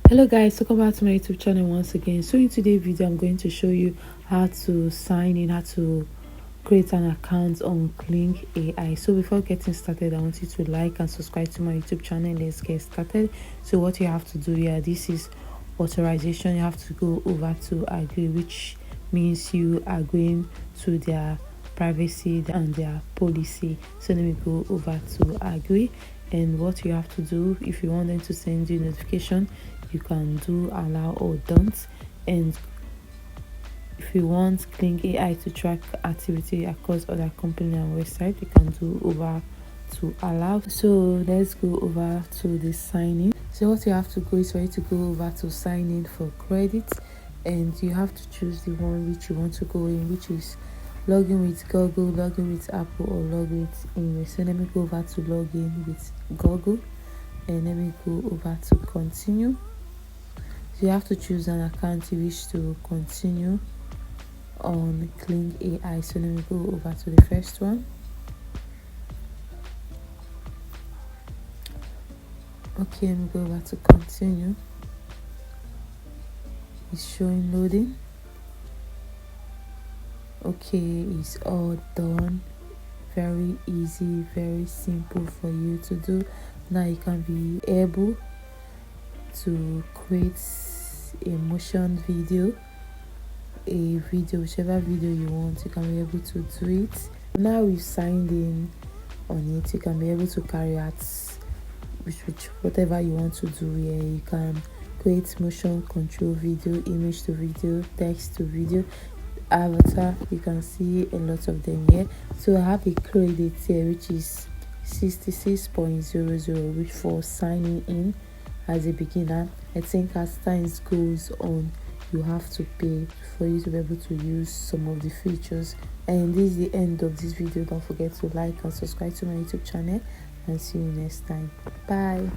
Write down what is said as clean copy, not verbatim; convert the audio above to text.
Hello guys, welcome back to my YouTube channel once again. So in today's video I'm going to show you how to sign in, how to create an account on Kling AI. So before getting started, I want you to like and subscribe to my YouTube channel. Let's get started. So what you have to do here, this is authorization. You have to go over to agree, which means you are going to their privacy and their policy. So let me go over to agree. And what you have to do, if you want them to send you notification, you can do allow or don't. And if you want Kling AI to track activity across other company and website, you can do over to allow. So let's go over to the sign in. So what you have to go is for you to go over to sign in for credit, and you have to choose the one which you want to go in, which is login with Google, login with Apple, or login with email. So let me go over to login with Google, and let me go over to continue. So you have to choose an account you wish to continue on Kling AI. So let me go over to the first one. Okay, let me go over to continue. It's showing loading. Okay, it's all done. Very easy, very simple for you to do. Now you can be able to create a motion video, whichever video you want. You can be able to do it. Now we've signed in on it, you can be able to carry out which whatever you want to do here. You can create motion control video, image to video, text to video, avatar. You can see a lot of them here. So I have a credit here which is 66.00, which for signing in as a beginner. I think as time goes on, you have to pay for you to be able to use some of the features. And this is the end of this video. Don't forget to like and subscribe to my YouTube channel, and see you next time. Bye.